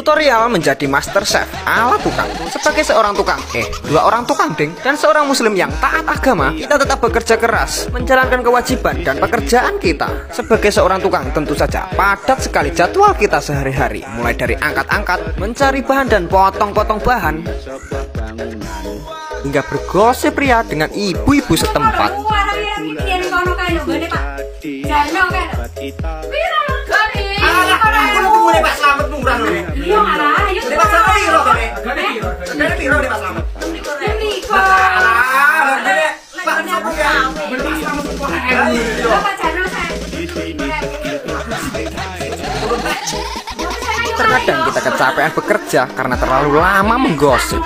Tutorial menjadi master chef ala tukang. Sebagai seorang tukang, dua orang tukang ding, dan seorang muslim yang taat agama, kita tetap bekerja keras, menjalankan kewajiban dan pekerjaan kita. Sebagai seorang tukang, tentu saja padat sekali jadwal kita sehari-hari. Mulai dari angkat-angkat, mencari bahan dan potong-potong bahan, hingga bergosip pria dengan ibu-ibu setempat. Terkadang kita kecapean bekerja karena terlalu lama menggosip.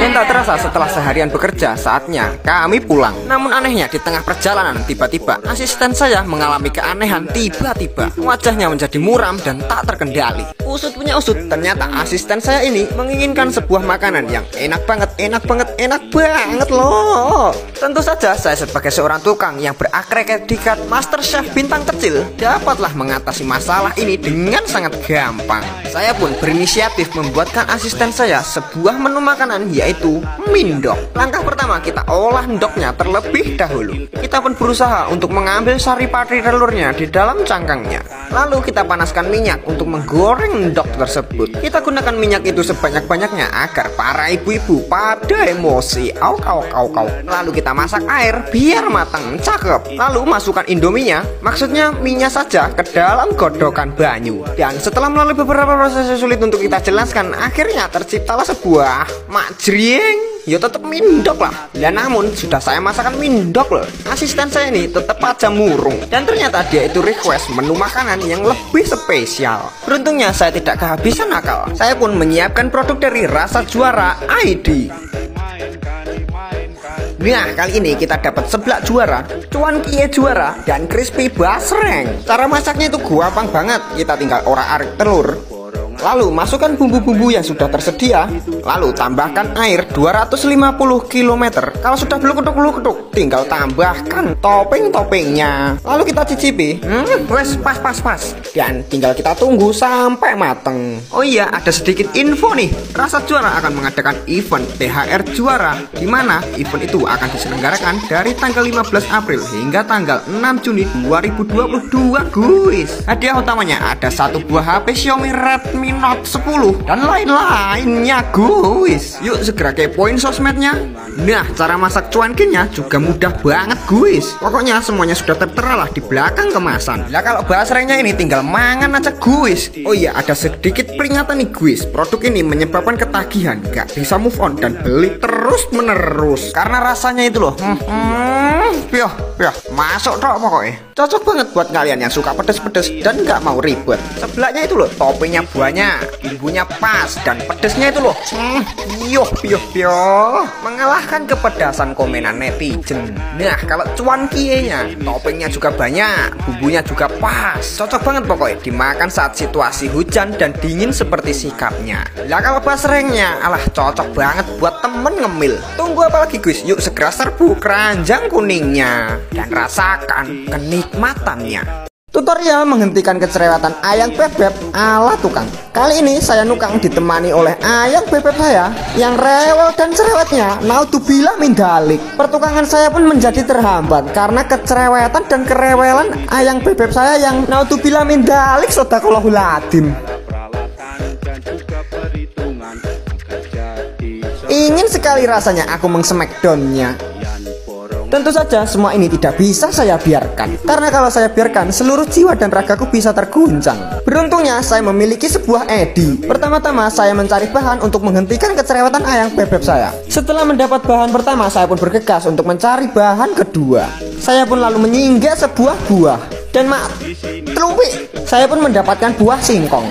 Dan tak terasa setelah seharian bekerja, saatnya kami pulang. Namun anehnya di tengah perjalanan tiba-tiba asisten saya mengalami keanehan. Tiba-tiba wajahnya menjadi muram dan tak terkendali. Usut punya usut, ternyata asisten saya ini menginginkan sebuah makanan yang enak banget loh. Tentu saja saya sebagai seorang tukang yang berakredikat master chef bintang kecil dapatlah mengatasi masalah ini dengan sangat gampang. Saya pun berinisiatif membuatkan asisten saya sebuah menu makanan, yaitu mindok. Langkah pertama, kita olah ndoknya terlebih dahulu. Kita pun berusaha untuk mengambil saripati telurnya di dalam cangkangnya. Lalu kita panaskan minyak untuk menggoreng ndok tersebut. Kita gunakan minyak itu sebanyak-banyaknya agar para ibu-ibu pada emosi. Lalu kita masak air biar matang, cakep. Lalu masukkan indominya, maksudnya minyak saja, ke dalam godokan banyu. Dan setelah melalui beberapa proses sulit untuk kita jelaskan, akhirnya terciptalah sebuah majrieng. Ya tetap mindok lah. Dan namun sudah saya masakan mindok loh, asisten saya ini tetap aja murung. Dan ternyata dia itu request menu makanan yang lebih spesial. Beruntungnya saya tidak kehabisan akal. Saya pun menyiapkan produk dari Rasa Juara ID. Nah, kali ini kita dapat seblak juara, cuan kie juara, dan crispy basreng. Cara masaknya itu gampang banget. Kita tinggal orak-arik telur, lalu masukkan bumbu-bumbu yang sudah tersedia, lalu tambahkan air 250 km. Kalau sudah beluk-keduk, tinggal tambahkan topping-toppingnya. Lalu kita cicipi, wes pas. Dan tinggal kita tunggu sampai mateng. Oh iya, ada sedikit info nih. Rasa Juara akan mengadakan event THR Juara, di mana event itu akan diselenggarakan dari tanggal 15 April hingga tanggal 6 Juni 2022, guys. Hadiah utamanya ada satu buah HP Xiaomi Redmi Note 10 dan lain-lainnya, guys. Yuk segera kepoin sosmednya. Nah, cara masak cuankinya juga mudah banget, guys. Pokoknya semuanya sudah tertera lah di belakang kemasan. Nah, kalau basrengnya ini tinggal mangan aja, guys. Oh iya, ada sedikit peringatan nih, guys. Produk ini menyebabkan ketagihan, gak bisa move on dan beli terus menerus karena rasanya itu loh. Masuk dong pokoknya. Cocok banget buat kalian yang suka pedes-pedes dan gak mau ribet. Sebelahnya itu loh, toppingnya banyak, bumbunya pas, dan pedesnya itu loh, mengalahkan kepedasan komenan netizen. Nah, kalau cuan kienya, toppingnya juga banyak, bumbunya juga pas. Cocok banget pokoknya dimakan saat situasi hujan dan dingin seperti sikapnya. Lah kalau basrengnya, alah cocok banget buat temen ngemil. Tunggu apa lagi, guys? Yuk segera serbu keranjang kuningnya dan rasakan kenikmatannya. Tutorial menghentikan kecerewatan ayam bebek ala tukang. Kali ini saya nukang ditemani oleh ayam bebek saya yang rewel dan cerewetnya naudzubillah min dzalik. Pertukangan saya pun menjadi terhambat karena kecerewetan dan kerewelan ayam bebek saya yang naudzubillah min dzalik, sadaqallahul adzim. Ingin sekali rasanya aku meng-smackdownnya. Tentu saja semua ini tidak bisa saya biarkan, karena kalau saya biarkan seluruh jiwa dan ragaku bisa terguncang. Beruntungnya saya memiliki sebuah edi. Pertama-tama saya mencari bahan untuk menghentikan kecerewatan ayam bebek saya. Setelah mendapat bahan pertama, saya pun bergegas untuk mencari bahan kedua. Saya pun lalu menyinggah sebuah buah, dan telumpi, saya pun mendapatkan buah singkong.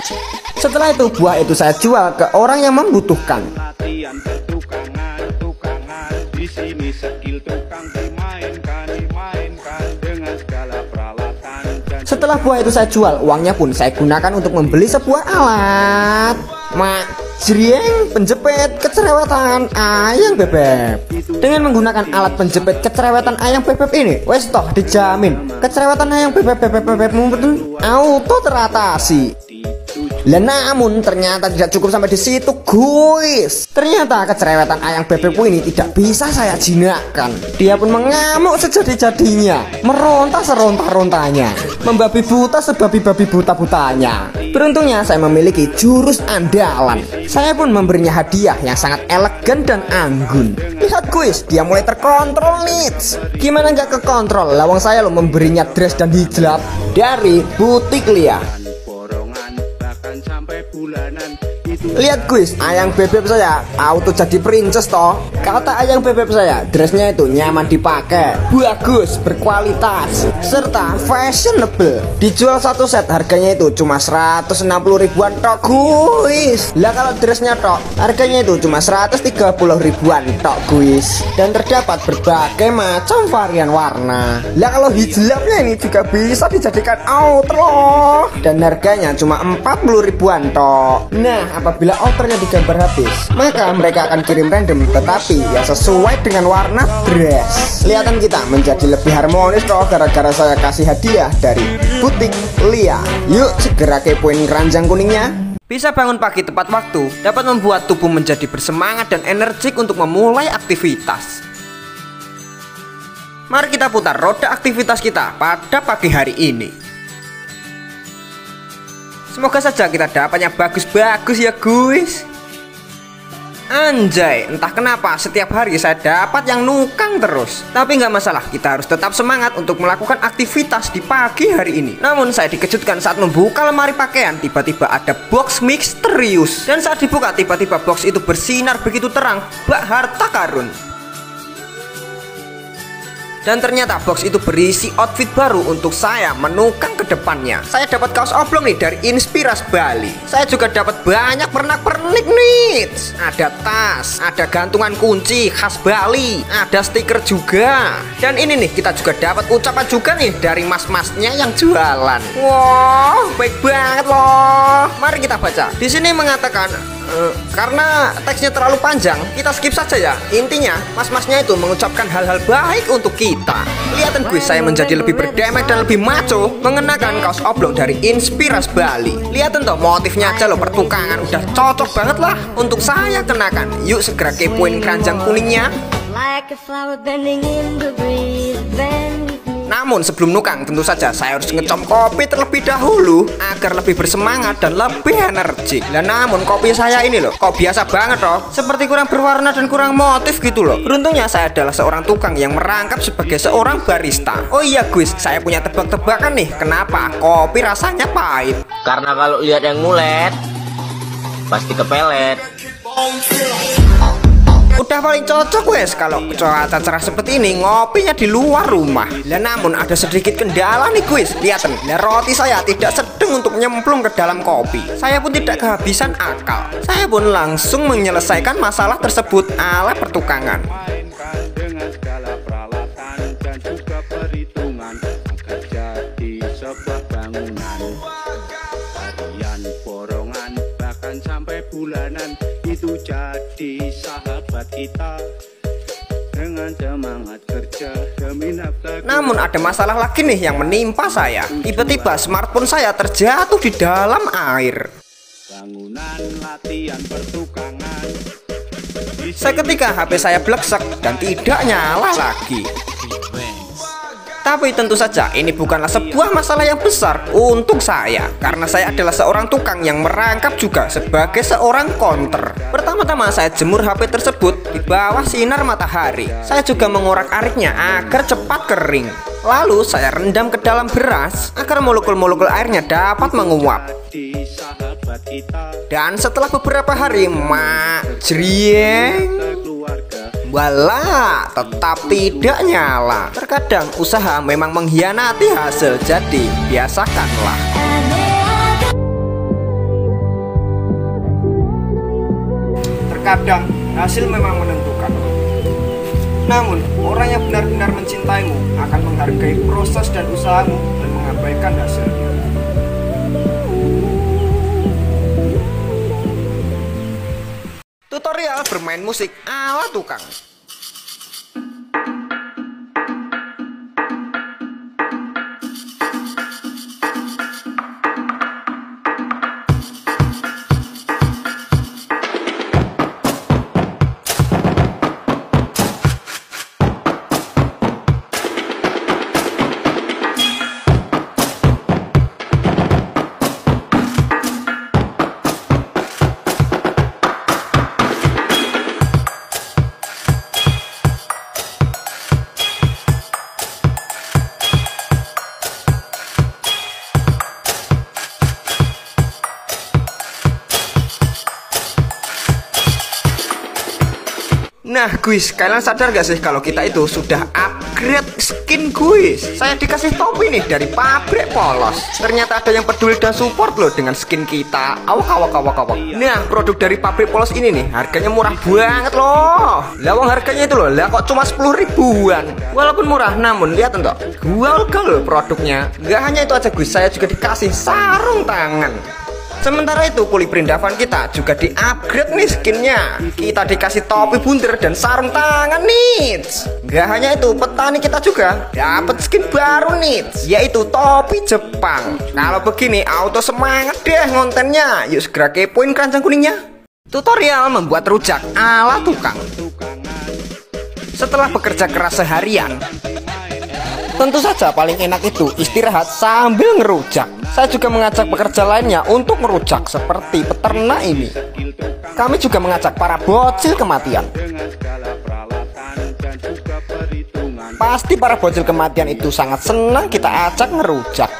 Setelah itu buah itu saya jual ke orang yang membutuhkan. Setelah buah itu saya jual, uangnya pun saya gunakan untuk membeli sebuah alat majrieng penjepit kecerewatan kecerewetan ayang bebek. Dengan menggunakan alat penjepit kecerewetan ayang bebek ini, wes toh dijamin kecerewetan ayang bebekmu betul auto teratasi. Namun ternyata tidak cukup sampai di situ, guys. Ternyata kecerewetan ayang bebekku ini tidak bisa saya jinakkan. Dia pun mengamuk sejadi-jadinya, meronta seronta-rontanya, membabi buta sebabi-babi buta-butanya. Beruntungnya saya memiliki jurus andalan. Saya pun memberinya hadiah yang sangat elegan dan anggun. Lihat guys, dia mulai terkontrol nih. Gimana nggak kekontrol? Lawang saya lo memberinya dress dan hijab dari butik Lia. Lihat guys, ayang bebek saya auto jadi princess toh. Kata ayang bebek saya, dressnya itu nyaman dipakai, bagus, berkualitas, serta fashionable. Dijual satu set harganya itu cuma 160 ribuan tok guys. Lah kalau dressnya tok harganya itu cuma 130 ribuan tok guys. Dan terdapat berbagai macam varian warna. Lah kalau hijabnya ini juga bisa dijadikan outro. Dan harganya cuma 40 ribuan tok. Nah, apabila outernya digambar habis, maka mereka akan kirim random, tetapi yang sesuai dengan warna dress. Kelihatan kita menjadi lebih harmonis toh gara-gara saya kasih hadiah dari butik Lia. Yuk segera kepoin keranjang kuningnya. Bisa bangun pagi tepat waktu dapat membuat tubuh menjadi bersemangat dan energik untuk memulai aktivitas. Mari kita putar roda aktivitas kita pada pagi hari ini. Semoga saja kita dapatnya bagus-bagus ya guys. Anjay, entah kenapa setiap hari saya dapat yang nukang terus. Tapi nggak masalah, kita harus tetap semangat untuk melakukan aktivitas di pagi hari ini. Namun saya dikejutkan saat membuka lemari pakaian, tiba-tiba ada box misterius. Dan saat dibuka tiba-tiba box itu bersinar begitu terang, bak harta karun. Dan ternyata box itu berisi outfit baru untuk saya menukang ke depannya. Saya dapat kaos oblong nih dari Inspiras Bali. Saya juga dapat banyak pernak-pernik nih. Ada tas, ada gantungan kunci khas Bali, ada stiker juga. Dan ini nih kita juga dapat ucapan juga nih dari mas-masnya yang jualan. Wow, baik banget loh. Mari kita baca. Di sini mengatakan karena teksnya terlalu panjang, kita skip saja ya. Intinya, mas-masnya itu mengucapkan hal-hal baik untuk kita. Kelihatan gue saya menjadi lebih berdemek dan lebih maco mengenakan kaos oblong dari Inspiras Bali. Lihatin toh motifnya aja loh, pertukangan udah cocok banget lah untuk saya kenakan. Yuk segera kepoin keranjang kuningnya. Namun sebelum nukang tentu saja saya harus ngecom kopi terlebih dahulu agar lebih bersemangat dan lebih energik. Dan namun kopi saya ini loh kok biasa banget loh, seperti kurang berwarna dan kurang motif gitu loh. Beruntungnya saya adalah seorang tukang yang merangkap sebagai seorang barista. Oh iya guys, saya punya tebak-tebakan nih kenapa kopi rasanya pahit. Karena kalau lihat yang ngulet pasti kepelet. Udah paling cocok wes kalau cuaca cerah seperti ini ngopinya di luar rumah. Dan namun ada sedikit kendala nih guys. Lihatin, roti saya tidak sedang untuk nyemplung ke dalam kopi. Saya pun tidak kehabisan akal. Saya pun langsung menyelesaikan masalah tersebut ala pertukangan. Dengan segala peralatan dan juga perhitungan agar jadi sebuah bangunan. Harian, borongan, bahkan sampai bulanan itu jadi sahabat kita dengan semangat kerja demi nafkah. Namun ada masalah lagi nih yang menimpa saya. Tiba-tiba smartphone saya terjatuh di dalam air. Bangunan latihan pertukangan. Seketika HP saya bleksek dan tidak nyala lagi. Tapi tentu saja ini bukanlah sebuah masalah yang besar untuk saya, karena saya adalah seorang tukang yang merangkap juga sebagai seorang counter. Pertama-tama saya jemur HP tersebut di bawah sinar matahari. Saya juga mengorak-ariknya agar cepat kering. Lalu saya rendam ke dalam beras agar molekul-molekul airnya dapat menguap. Dan setelah beberapa hari, jrieng, wala, tetap tidak nyala. Terkadang usaha memang mengkhianati hasil, jadi biasakanlah. Terkadang hasil memang menentukan. Namun orang yang benar-benar mencintaimu akan menghargai proses dan usahamu dan mengabaikan hasilnya. Tutorial malah bermain musik ala tukang. Nah guys, kalian sadar gak sih kalau kita itu sudah upgrade skin guys? Saya dikasih topi nih dari pabrik polos. Ternyata ada yang peduli dan support loh dengan skin kita. Awak. Nah, produk dari pabrik polos ini nih harganya murah banget loh. Lawang harganya itu loh, lah kok cuma 10 ribuan. Walaupun murah, namun lihat enggak, gua loh produknya. Gak hanya itu aja guys, saya juga dikasih sarung tangan. Sementara itu kulit perindavan kita juga di-upgrade nih skinnya. Kita dikasih topi buntir dan sarung tangan nih. Gak hanya itu, petani kita juga dapat skin baru nih, yaitu topi Jepang. Kalau begini auto semangat deh ngontennya. Yuk segera kepoin keranjang kuningnya. Tutorial membuat rujak ala tukang. Setelah bekerja keras seharian, tentu saja paling enak itu istirahat sambil ngerujak. Saya juga mengajak pekerja lainnya untuk merujak seperti peternak ini. Kami juga mengajak para bocil kematian. Pasti para bocil kematian itu sangat senang kita ajak ngerujak.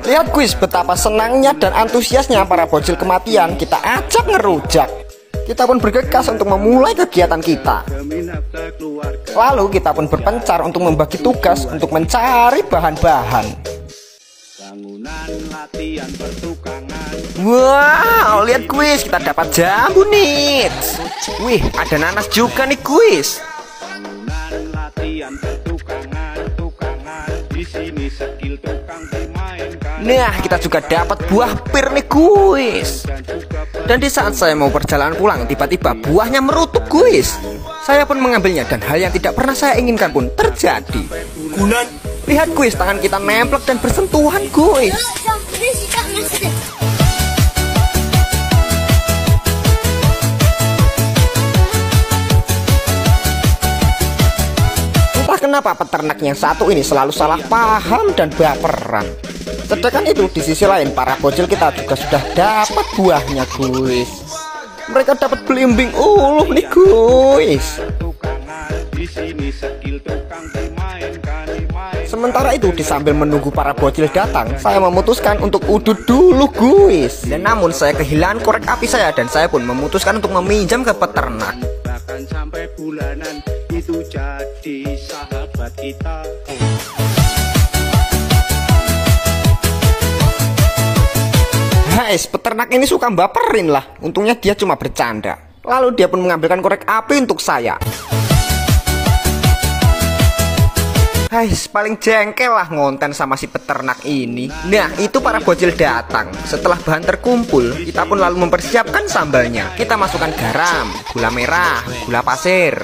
Lihat guys betapa senangnya dan antusiasnya para bocil kematian kita ajak ngerujak. Kita pun bergegas untuk memulai kegiatan kita. Lalu kita pun berpencar untuk membagi tugas untuk mencari bahan-bahan. Wow, lihat guys, kita dapat jambu nih. Wih, ada nanas juga nih guys. Nah, kita juga dapat buah pir nih guys. Dan di saat saya mau perjalanan pulang, tiba-tiba buahnya merutuk guys. Saya pun mengambilnya dan hal yang tidak pernah saya inginkan pun terjadi. Lihat guys, tangan kita nemplek dan bersentuhan guys. Entah kenapa peternak yang satu ini selalu salah paham dan baperan. Sedangkan itu di sisi lain para bocil kita juga sudah dapat buahnya guys. Mereka dapat belimbing uluh nih guys. Sementara itu di sambil menunggu para bocil datang, saya memutuskan untuk udut dulu guys. Dan namun saya kehilangan korek api saya dan saya pun memutuskan untuk meminjam ke peternak. Sampai bulanan itu jadi sahabat kita. Guys, peternak ini suka baperin lah. Untungnya dia cuma bercanda. Lalu dia pun mengambilkan korek api untuk saya. Guys, paling jengkel lah ngonten sama si peternak ini. Nah, itu para bocil datang. Setelah bahan terkumpul, kita pun lalu mempersiapkan sambalnya. Kita masukkan garam, gula merah, gula pasir,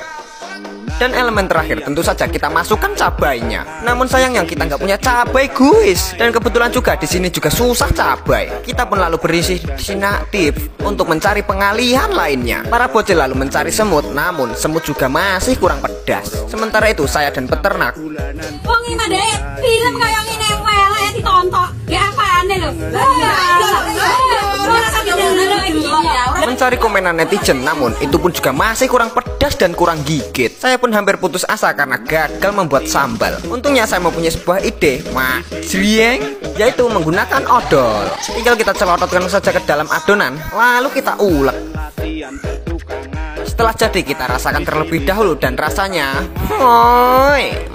dan elemen terakhir tentu saja kita masukkan cabainya. Namun sayangnya kita nggak punya cabai guys. Dan kebetulan juga di sini juga susah cabai. Kita pun lalu bersinaktif untuk mencari pengalihan lainnya. Para bocil lalu mencari semut, namun semut juga masih kurang pedas. Sementara itu saya dan peternak wong iki mah film kayak ngene wae ditonton. Ya apaan lho. mencari komenan netizen, namun itu pun juga masih kurang pedas dan kurang gigit. Saya pun hampir putus asa karena gagal membuat sambal. Untungnya saya mempunyai sebuah ide majlieng, yaitu menggunakan odol. Tinggal kita celototkan saja ke dalam adonan, lalu kita ulek. Setelah jadi kita rasakan terlebih dahulu dan rasanya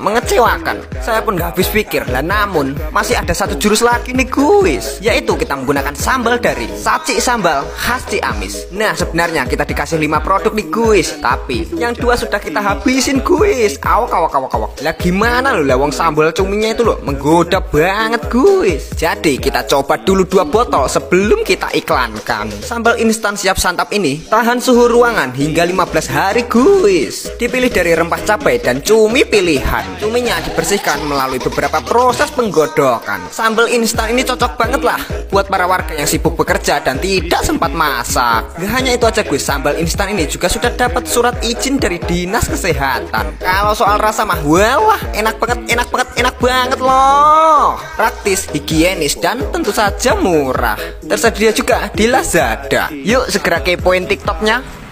mengecewakan. Saya pun gak habis pikir lah, namun masih ada satu jurus lagi nih guys, yaitu kita menggunakan sambal dari Saci Sambal khas Ciamis. Nah sebenarnya kita dikasih 5 produk nih guys, tapi yang 2 sudah kita habisin guys. Awak. Lah gimana loh, lawang sambal cuminya itu loh menggoda banget guys. Jadi kita coba dulu 2 botol sebelum kita iklankan. Sambal instan siap santap ini tahan suhu ruangan hingga 15 hari guys. Dipilih dari rempah cabai dan cumi pilihan. Cuminya dibersihkan melalui beberapa proses penggodokan. Sambal instan ini cocok banget lah buat para warga yang sibuk bekerja dan tidak sempat masak. Gak hanya itu aja guys, sambal instan ini juga sudah dapat surat izin dari Dinas Kesehatan. Kalau soal rasa mah wah enak banget loh. Praktis, higienis, dan tentu saja murah. Tersedia juga di Lazada. Yuk segera kepoin TikToknya.